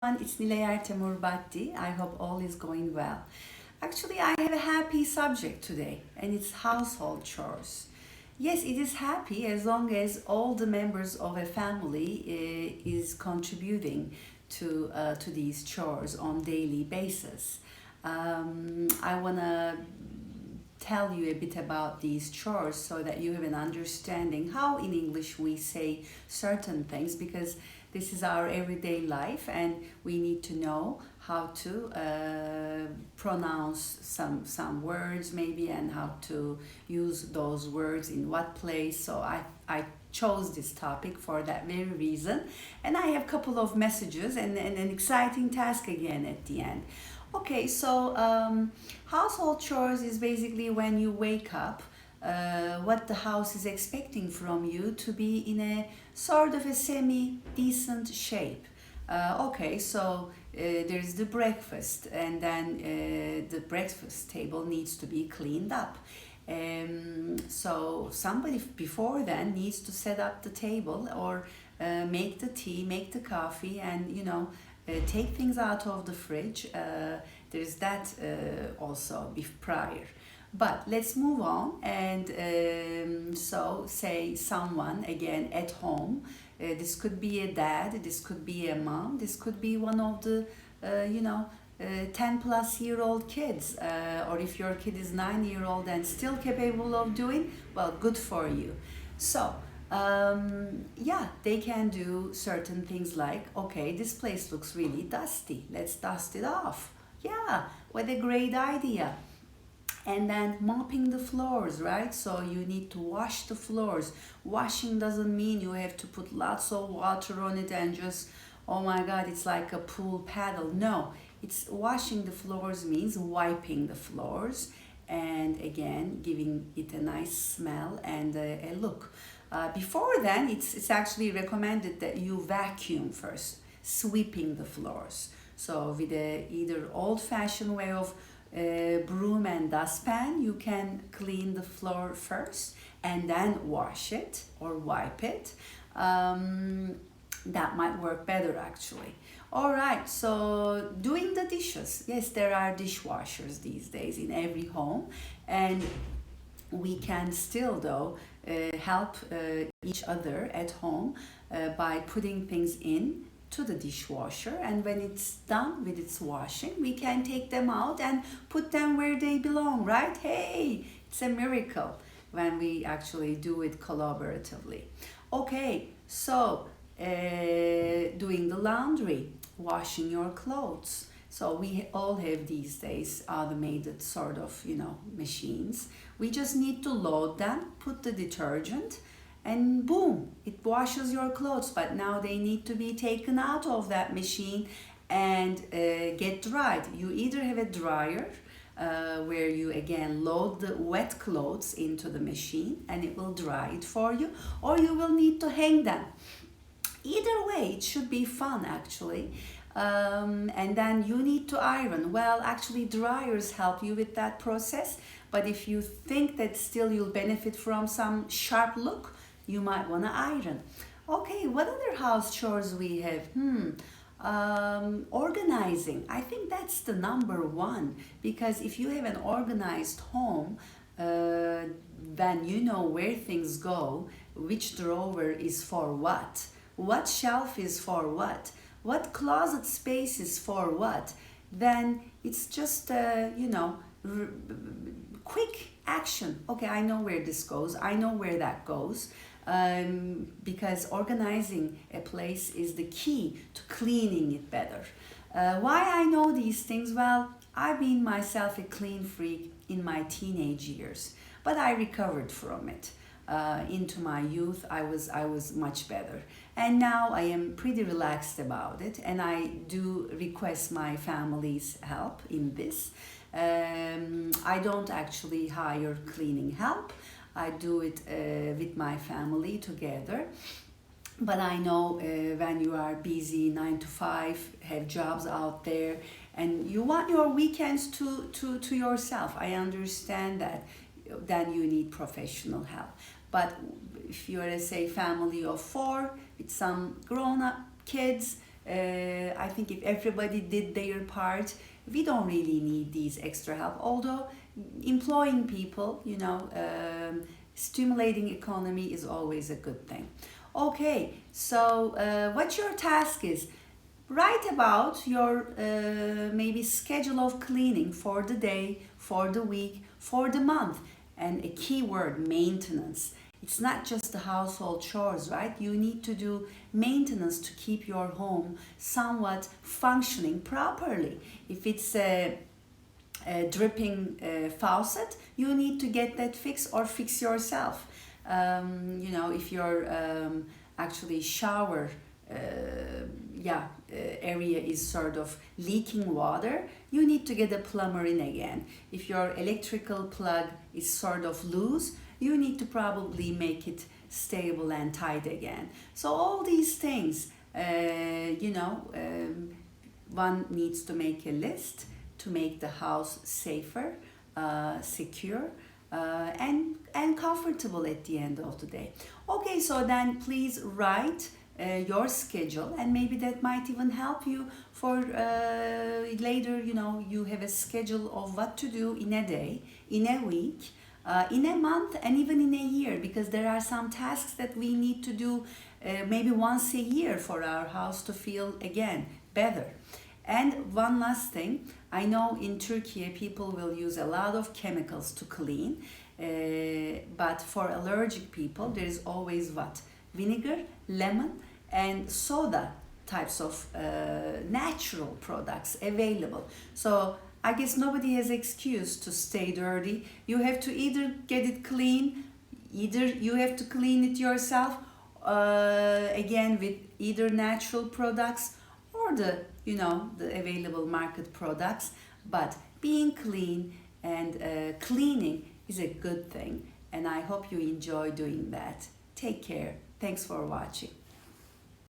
It's Nilayar Temurbatti. I hope all is going well. Actually, I have a happy subject today, and it's household chores. Yes, it is happy as long as all the members of a family is contributing to these chores on daily basis. I wanna tell you a bit about these chores so that you have an understanding how in English we say certain things because this is our everyday life and we need to know how to pronounce some words maybe and how to use those words in what place. So I chose this topic for that very reason, and I have a couple of messages and an exciting task again at the end. Okay, so household chores is basically when you wake up, what the house is expecting from you to be in a sort of a semi-decent shape. Okay, so there's the breakfast, and then the breakfast table needs to be cleaned up. So somebody before then needs to set up the table or make the tea, make the coffee, and take things out of the fridge. There's that also prior. But let's move on and so say someone again at home. This could be a dad, this could be a mom, this could be one of the 10 plus year old kids, or if your kid is 9-year old and still capable of doing, well, good for you. So yeah, they can do certain things like, okay, this place looks really dusty, let's dust it off. Yeah, what a great idea. And then mopping the floors, right? So you need to wash the floors. Washing doesn't mean you have to put lots of water on it and just, oh my god, it's like a pool paddle. No, it's washing the floors means wiping the floors and again giving it a nice smell and a look. Before then, it's actually recommended that you vacuum first, sweeping the floors. So with a either old-fashioned way of broom and dustpan, you can clean the floor first and then wash it or wipe it. That might work better actually. All right, so doing the dishes. Yes, there are dishwashers these days in every home, and we can still though help each other at home by putting things in to the dishwasher, and when it's done with its washing we can take them out and put them where they belong, right? Hey, it's a miracle when we actually do it collaboratively. Okay, so doing the laundry, washing your clothes. So we all have these days automated sort of machines. We just need to load them, put the detergent, and boom, it washes your clothes. But now they need to be taken out of that machine and get dried. You either have a dryer where you again load the wet clothes into the machine and it will dry it for you, or you will need to hang them. Either way, it should be fun actually. And then you need to iron. Well, actually dryers help you with that process, but if you think that still you'll benefit from some sharp look, you might want to iron. Okay, what other house chores we have? Organizing. I think that's the number one, because if you have an organized home, then you know where things go, which drawer is for what shelf is for what closet space is for what. Then it's just quick action. Okay, I know where this goes, I know where that goes. Because organizing a place is the key to cleaning it better. Why I know these things? Well, I've been myself a clean freak in my teenage years, but I recovered from it. Into my youth, I was much better, and now I am pretty relaxed about it, and I do request my family's help in this. I don't actually hire cleaning help. I do it with my family together. But I know when you are busy 9 to 5, have jobs out there, and you want your weekends to yourself. I understand that. Then you need professional help. But if you're a say family of 4 with some grown-up kids, I think if everybody did their part, we don't really need these extra help. Although employing people, stimulating economy is always a good thing. Okay, so what your task is, write about your maybe schedule of cleaning for the day, for the week, for the month, and a key word, maintenance. It's not just the household chores, right? You need to do maintenance to keep your home somewhat functioning properly. If it's a dripping faucet, you need to get that fixed or fix yourself. If your actually shower area is sort of leaking water, you need to get a plumber in again. If your electrical plug is sort of loose, you need to probably make it stable and tight again. So all these things, one needs to make a list to make the house safer, secure, and comfortable at the end of the day. Okay, so then please write your schedule, and maybe that might even help you for later. You have a schedule of what to do in a day, in a week, in a month, and even in a year, because there are some tasks that we need to do maybe once a year for our house to feel again better. And one last thing, I know in Turkey people will use a lot of chemicals to clean, but for allergic people there is always what? Vinegar, lemon, and soda types of natural products available. So I guess nobody has excuse to stay dirty. You have to either get it clean, either you have to clean it yourself, again with either natural products or the available market products. But being clean and cleaning is a good thing, and I hope you enjoy doing that. Take care. Thanks for watching.